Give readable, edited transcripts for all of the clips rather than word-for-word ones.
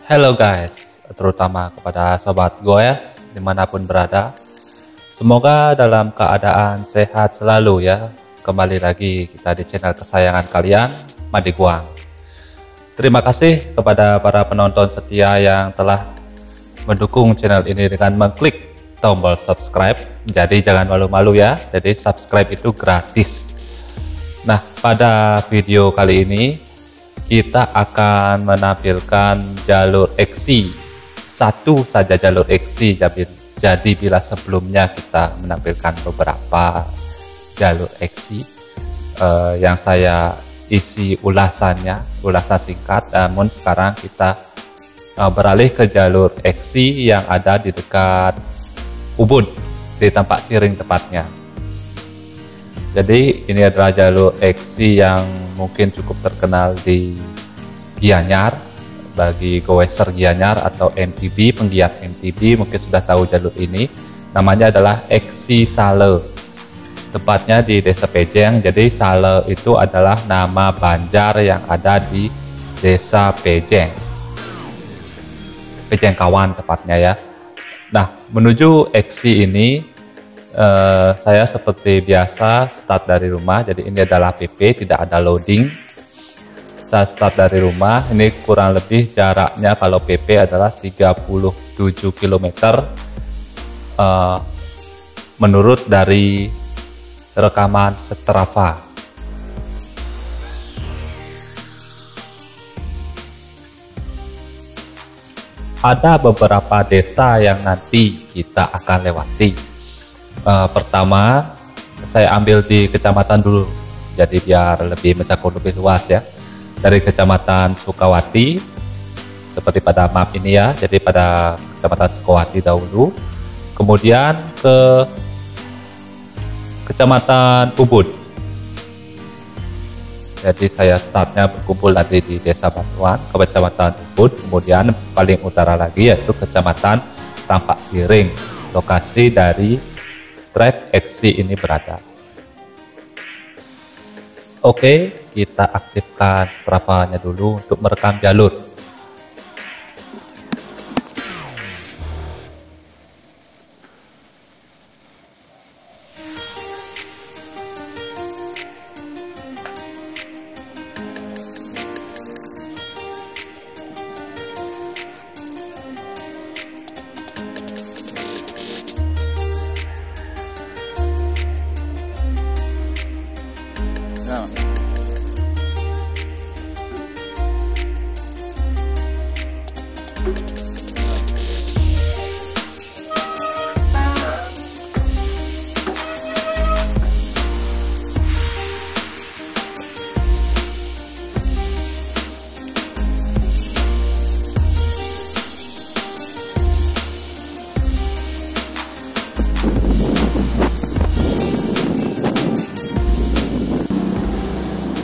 Hello guys, terutama kepada sobat goes dimanapun berada. Semoga dalam keadaan sehat selalu ya. Kembali lagi kita di channel kesayangan kalian, Made Guang. Terima kasih kepada para penonton setia yang telah mendukung channel ini dengan mengklik tombol subscribe. Jadi jangan malu-malu ya, jadi subscribe itu gratis. Nah, pada video kali ini kita akan menampilkan jalur eksi, satu saja jalur eksi. Jadi bila sebelumnya kita menampilkan beberapa jalur eksi yang saya isi ulasan singkat, namun sekarang kita beralih ke jalur eksi yang ada di dekat Ubud, di tempat Siring tepatnya. Jadi ini adalah jalur eksi yang mungkin cukup terkenal di Gianyar. Bagi goeser Gianyar atau MTB, penggiat MTB mungkin sudah tahu jalur ini. Namanya adalah eksi Sale. Tepatnya di Desa Pejeng. Jadi Sale itu adalah nama banjar yang ada di Desa Pejeng. Pejengkawan tepatnya ya. Nah, menuju eksi ini saya seperti biasa start dari rumah. Jadi ini adalah PP, tidak ada loading. Saya start dari rumah. Ini kurang lebih jaraknya kalau PP adalah 37 km menurut dari rekaman Strava. Ada beberapa desa yang nanti kita akan lewati. Pertama saya ambil di kecamatan dulu, jadi biar lebih mencakup lebih luas ya. Dari kecamatan Sukawati seperti pada map ini ya, jadi pada kecamatan Sukawati dahulu, kemudian ke kecamatan Ubud. Jadi saya startnya berkumpul tadi di Desa Batuan ke kecamatan Ubud, kemudian paling utara lagi yaitu kecamatan Tampak Siring, lokasi dari trek eksi ini berada. Oke, kita aktifkan Strava-nya dulu untuk merekam jalur.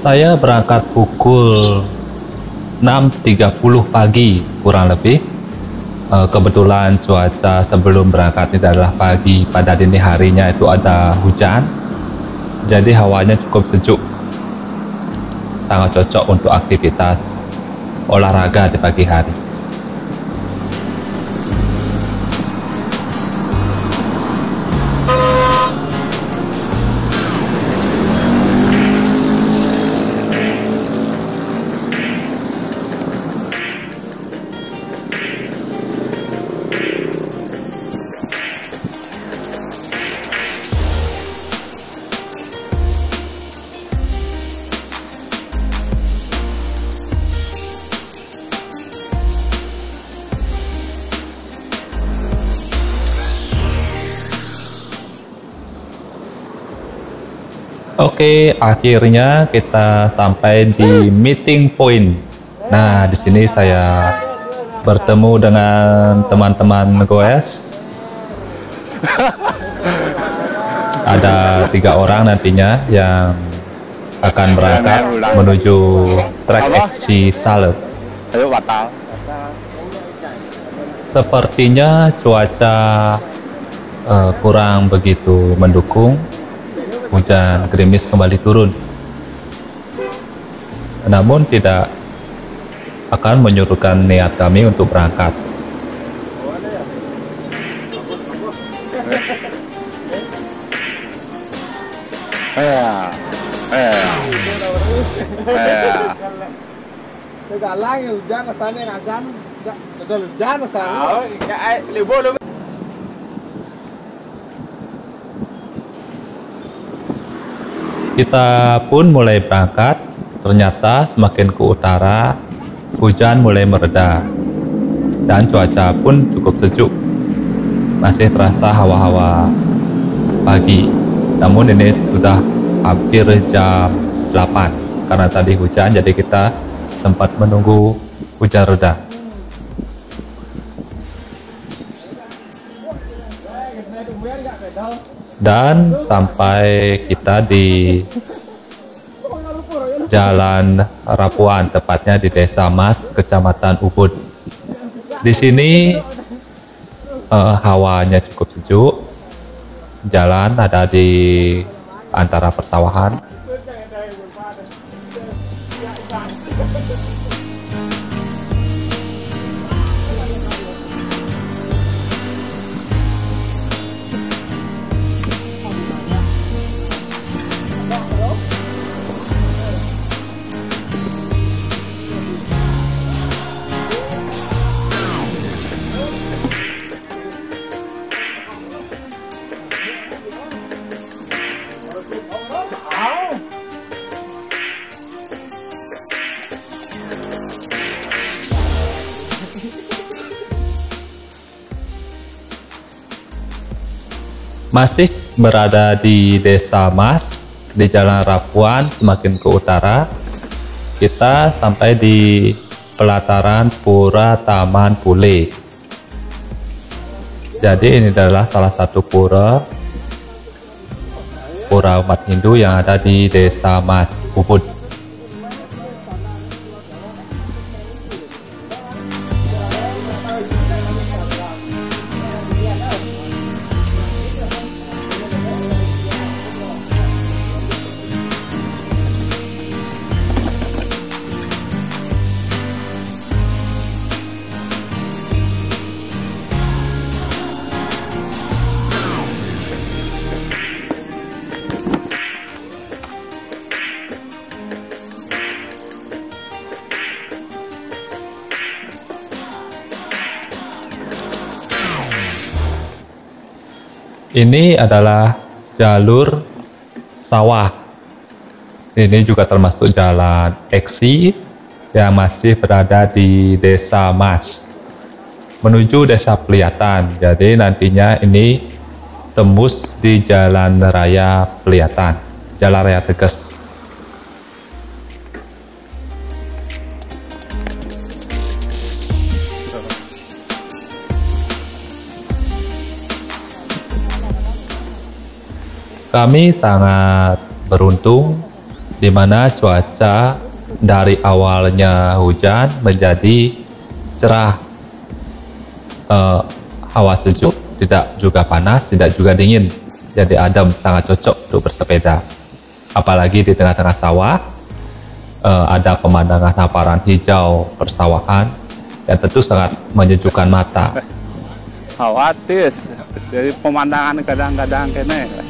Saya berangkat pukul 6.30 pagi kurang lebih. Kebetulan cuaca sebelum berangkat ini adalah pagi, pada dini harinya itu ada hujan. Jadi hawanya cukup sejuk. Sangat cocok untuk aktivitas olahraga di pagi hari. Oke, akhirnya kita sampai di meeting point. Nah, di sini saya bertemu dengan teman-teman goes. Ada 3 orang nantinya yang akan berangkat menuju trek eksi Sale. Sepertinya cuaca kurang begitu mendukung. Hujan gerimis kembali turun. Namun tidak akan menyuruhkan niat kami untuk berangkat. Kita pun mulai berangkat. Ternyata semakin ke utara, hujan mulai mereda dan cuaca pun cukup sejuk. Masih terasa hawa-hawa pagi, namun ini sudah hampir jam 8 karena tadi hujan, jadi kita sempat menunggu hujan reda. Dan sampai kita di Jalan Rapuan, tepatnya di Desa Mas, Kecamatan Ubud. Di sini hawanya cukup sejuk. Jalan ada di antara persawahan. Masih berada di Desa Mas, di Jalan Rapuan, semakin ke utara. Kita sampai di pelataran Pura Taman Pule. Jadi ini adalah salah satu pura umat Hindu yang ada di Desa Mas, Ubud. Ini adalah jalur sawah. Ini juga termasuk jalan eksi yang masih berada di Desa Mas menuju Desa Pelihatan. Jadi nantinya ini tembus di Jalan Raya Pelihatan, Jalan Raya Tegas. Kami sangat beruntung di mana cuaca dari awalnya hujan menjadi cerah, hawa sejuk, tidak juga panas, tidak juga dingin, jadi adem, sangat cocok untuk bersepeda. Apalagi di tengah-tengah sawah, ada pemandangan hamparan hijau persawahan yang tentu sangat menyejukkan mata. Khawatir dari pemandangan kadang-kadang kene.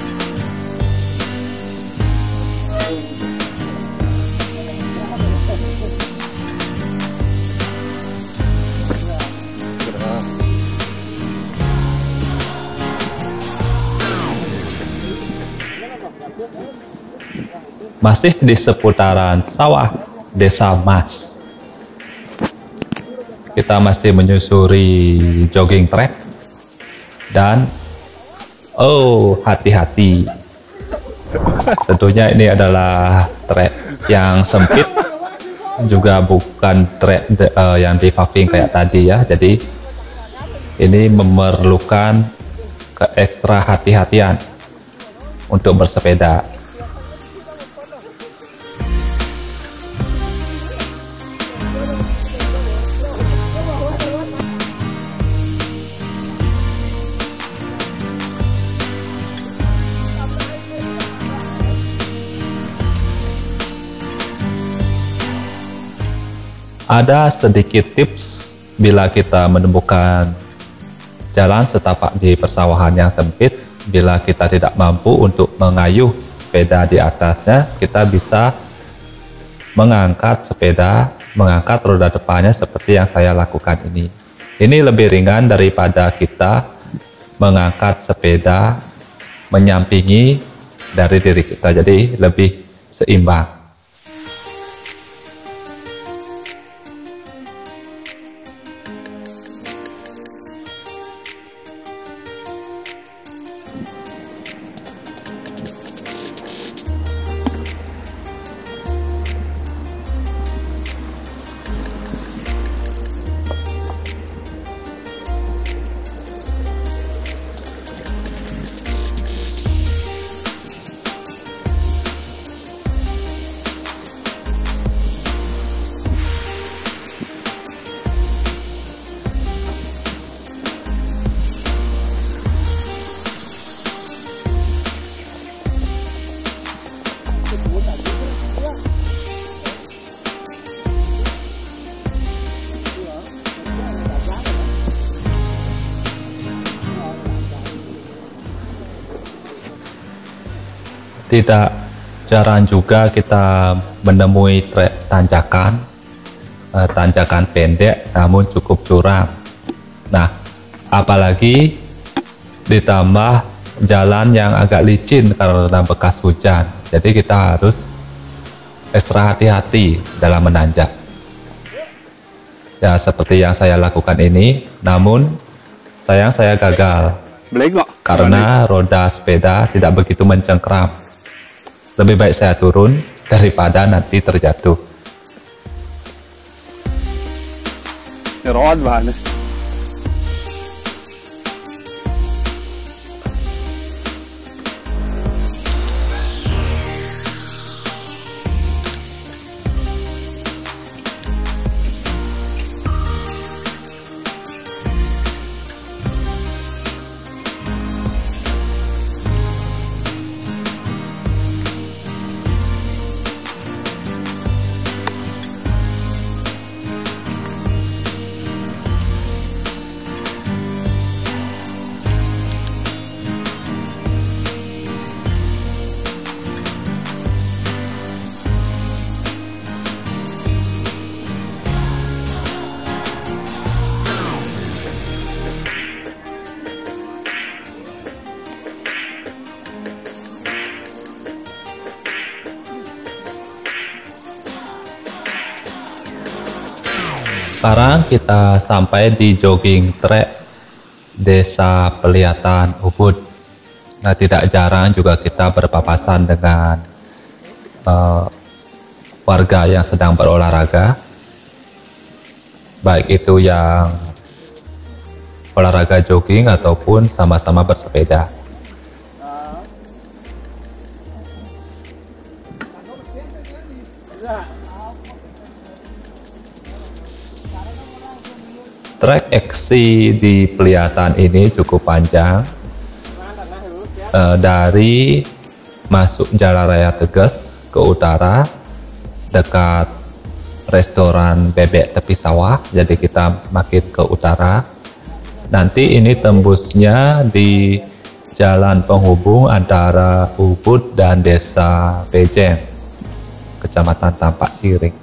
Masih di seputaran sawah Desa Mas. Kita masih menyusuri jogging track dan hati-hati. Tentunya ini adalah trek yang sempit, juga bukan trek yang di paving kayak tadi ya. Jadi ini memerlukan keekstra hati-hatian untuk bersepeda. Ada sedikit tips bila kita menemukan jalan setapak di persawahan yang sempit. Bila kita tidak mampu untuk mengayuh sepeda di atasnya, kita bisa mengangkat sepeda, mengangkat roda depannya seperti yang saya lakukan ini. Ini lebih ringan daripada kita mengangkat sepeda menyampingi dari diri kita, jadi lebih seimbang. Tidak jarang juga kita menemui trek tanjakan pendek namun cukup curam. Nah, apalagi ditambah jalan yang agak licin karena bekas hujan. Jadi kita harus ekstra hati-hati dalam menanjak. Ya, seperti yang saya lakukan ini, namun sayang saya gagal karena roda sepeda tidak begitu mencengkram. Lebih baik saya turun daripada nanti terjatuh. Rod banget. Sekarang kita sampai di jogging track Desa Pelihatan Ubud. Nah, tidak jarang juga kita berpapasan dengan warga yang sedang berolahraga, baik itu yang olahraga jogging ataupun sama-sama bersepeda. Trek eksi di Pelihatan ini cukup panjang, dari masuk Jalan Raya Teges ke utara dekat restoran bebek tepi sawah. Jadi kita semakin ke utara, nanti ini tembusnya di jalan penghubung antara Ubud dan Desa Bejeng, Kecamatan Tampak Siring.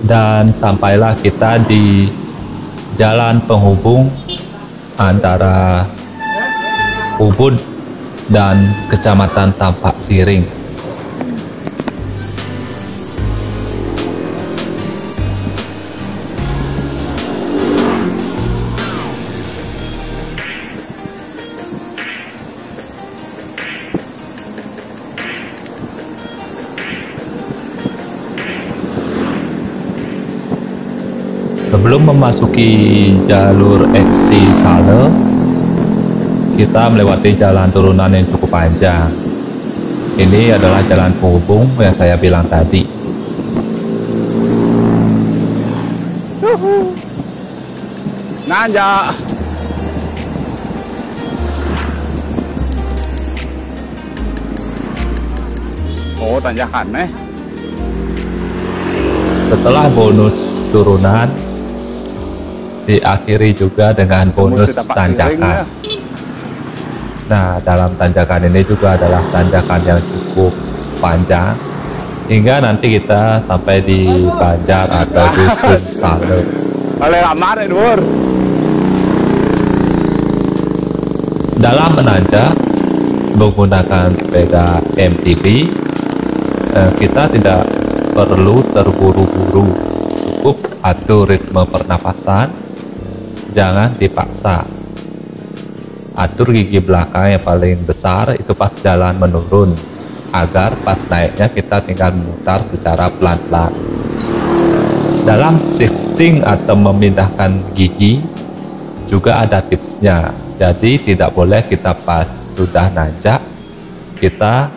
Dan sampailah kita di jalan penghubung antara Ubud dan Kecamatan Tampak Siring. Sebelum memasuki jalur Eksi Sale, kita melewati jalan turunan yang cukup panjang. Ini adalah jalan penghubung yang saya bilang tadi. Nanja. Oh, tanjakan nih. Setelah bonus turunan, diakhiri juga dengan bonus tanjakan. Nah, dalam tanjakan ini juga adalah tanjakan yang cukup panjang hingga nanti kita sampai di Banjar atau Dusun Sale. Dalam menanjak menggunakan sepeda MTB, kita tidak perlu terburu-buru, cukup atur ritme pernapasan, jangan dipaksa. Atur gigi belakang yang paling besar itu pas jalan menurun, agar pas naiknya kita tinggal memutar secara pelan-pelan. Dalam shifting atau memindahkan gigi juga ada tipsnya. Jadi tidak boleh kita pas sudah nanjak kita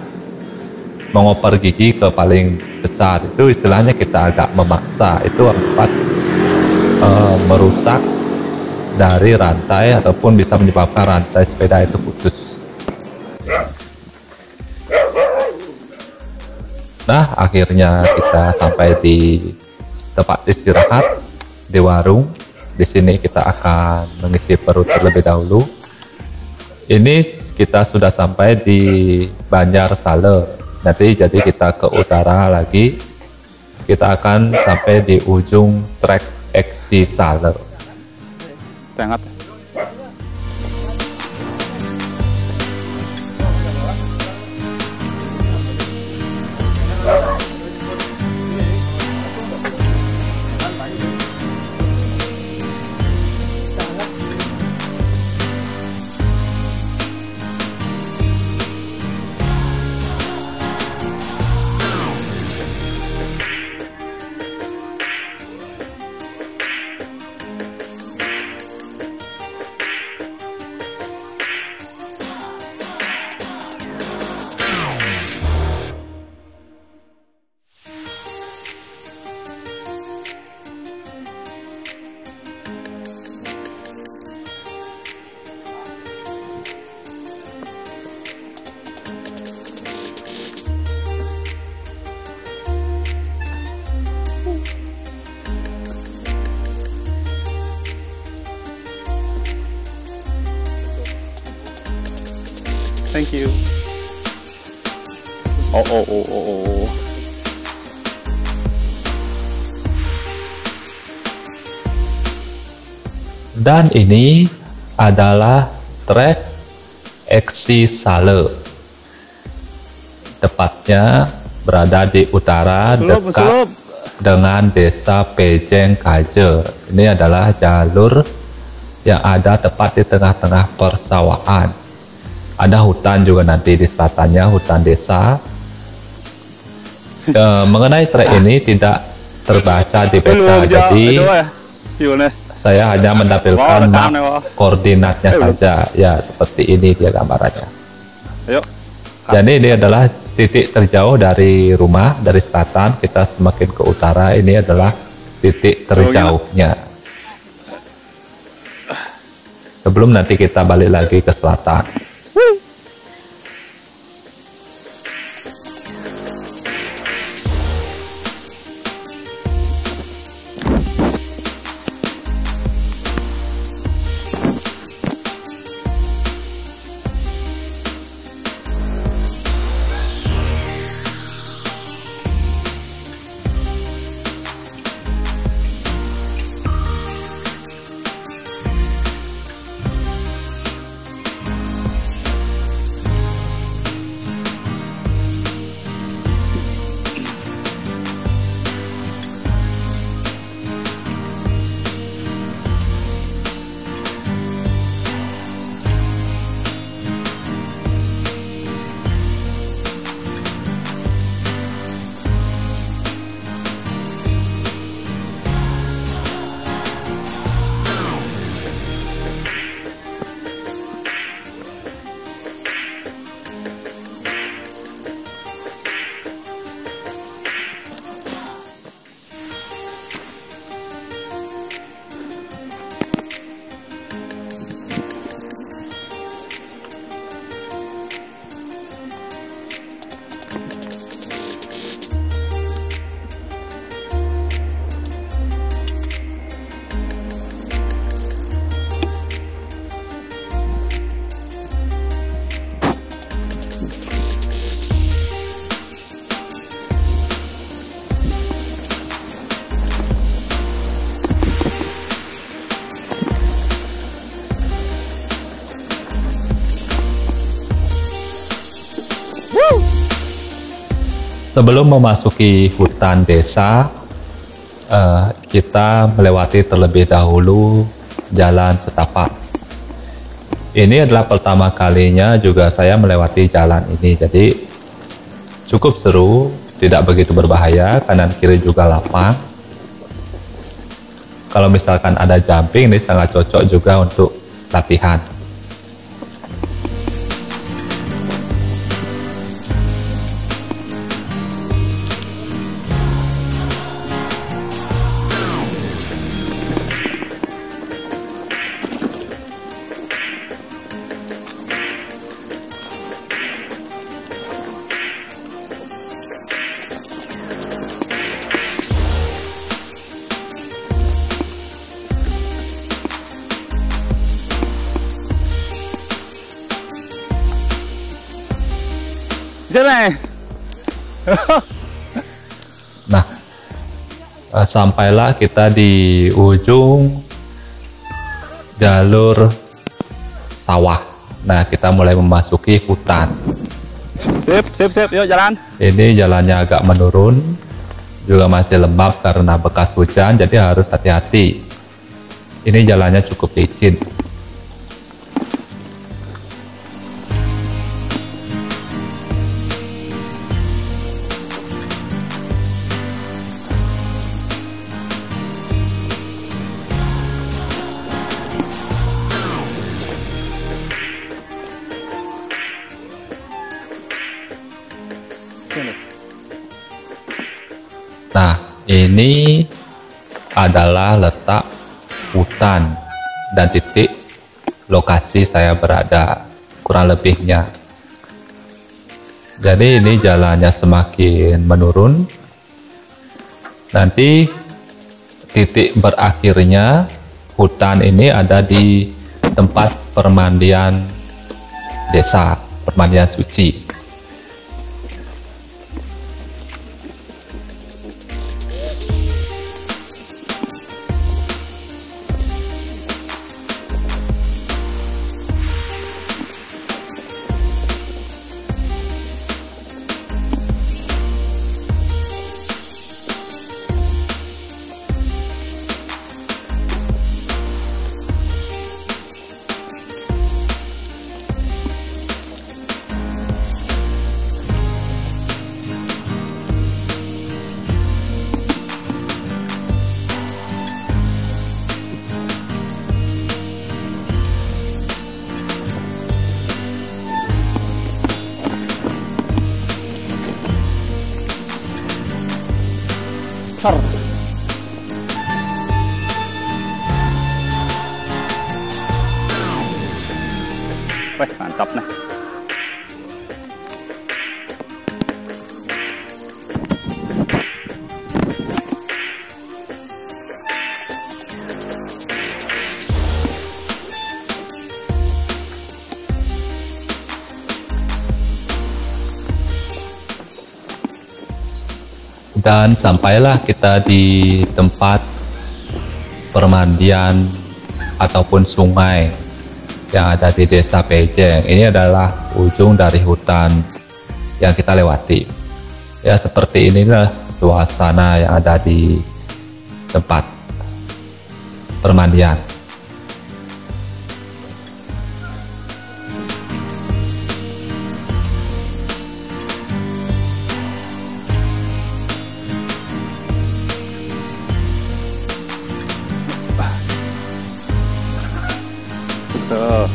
mengoper gigi ke paling besar, itu istilahnya kita agak memaksa, itu dapat merusak dari rantai ataupun bisa menyebabkan rantai sepeda itu putus. Nah, akhirnya kita sampai di tempat istirahat di warung. Di sini kita akan mengisi perut terlebih dahulu. Ini kita sudah sampai di Banjar Sale. Nanti jadi kita ke utara lagi. Kita akan sampai di ujung trek Eksi Sale. Tengah. Thank you. Oh. Dan ini adalah trek Eksi Sale. Tepatnya berada di utara dekat dengan desa Pejeng Kaje. Ini adalah jalur yang ada tepat di tengah-tengah persawahan. Ada hutan juga nanti di selatannya, hutan desa. Mengenai trek ini tidak terbaca di peta, jadi saya hanya menampilkan map koordinatnya saja. Ya, seperti ini dia gambarannya. Jadi ini adalah titik terjauh dari rumah, dari selatan. Kita semakin ke utara, ini adalah titik terjauhnya. Sebelum nanti kita balik lagi ke selatan. Sebelum memasuki hutan desa, kita melewati terlebih dahulu jalan setapak. Ini adalah pertama kalinya juga saya melewati jalan ini, jadi cukup seru, tidak begitu berbahaya, kanan kiri juga lapang. Kalau misalkan ada jumping, ini sangat cocok juga untuk latihan. Sini. Nah, sampailah kita di ujung jalur sawah. Nah, kita mulai memasuki hutan. Sip, yuk jalan. Ini jalannya agak menurun, juga masih lembab karena bekas hujan, jadi harus hati-hati. Ini jalannya cukup licin. Nah, ini adalah letak hutan dan titik lokasi saya berada, kurang lebihnya. Jadi ini jalannya semakin menurun. Nanti titik berakhirnya hutan ini ada di tempat permandian desa, permandian suci. Sar. Wih, mantap nah. Dan sampailah kita di tempat permandian ataupun sungai yang ada di Desa Pejeng. Ini adalah ujung dari hutan yang kita lewati. Ya, seperti inilah suasana yang ada di tempat permandian. Tuh.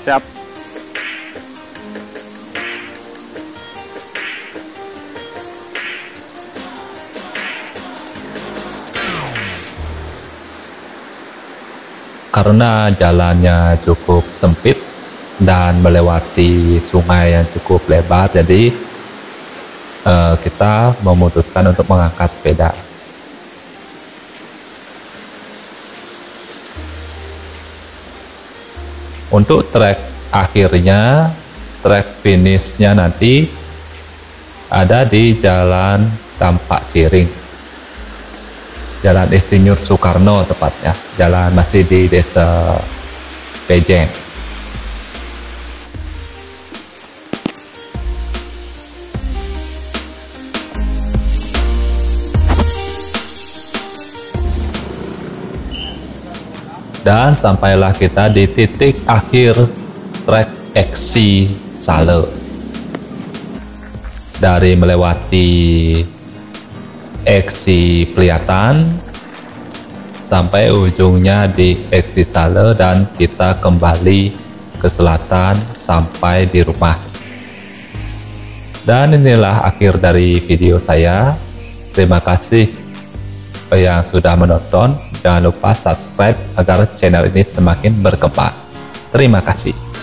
Siap. Karena jalannya cukup sempit dan melewati sungai yang cukup lebar, jadi kita memutuskan untuk mengangkat sepeda. Untuk trek akhirnya, trek finishnya nanti ada di Jalan Tampak Siring. Jalan Insinyur Soekarno tepatnya. Jalan masih di Desa Pejeng. Dan sampailah kita di titik akhir trek Eksi Sale. Dari melewati Eksi Pliatan sampai ujungnya di Eksi Sale, dan kita kembali ke selatan sampai di rumah. Dan inilah akhir dari video saya. Terima kasih yang sudah menonton. Jangan lupa subscribe agar channel ini semakin berkembang. Terima kasih.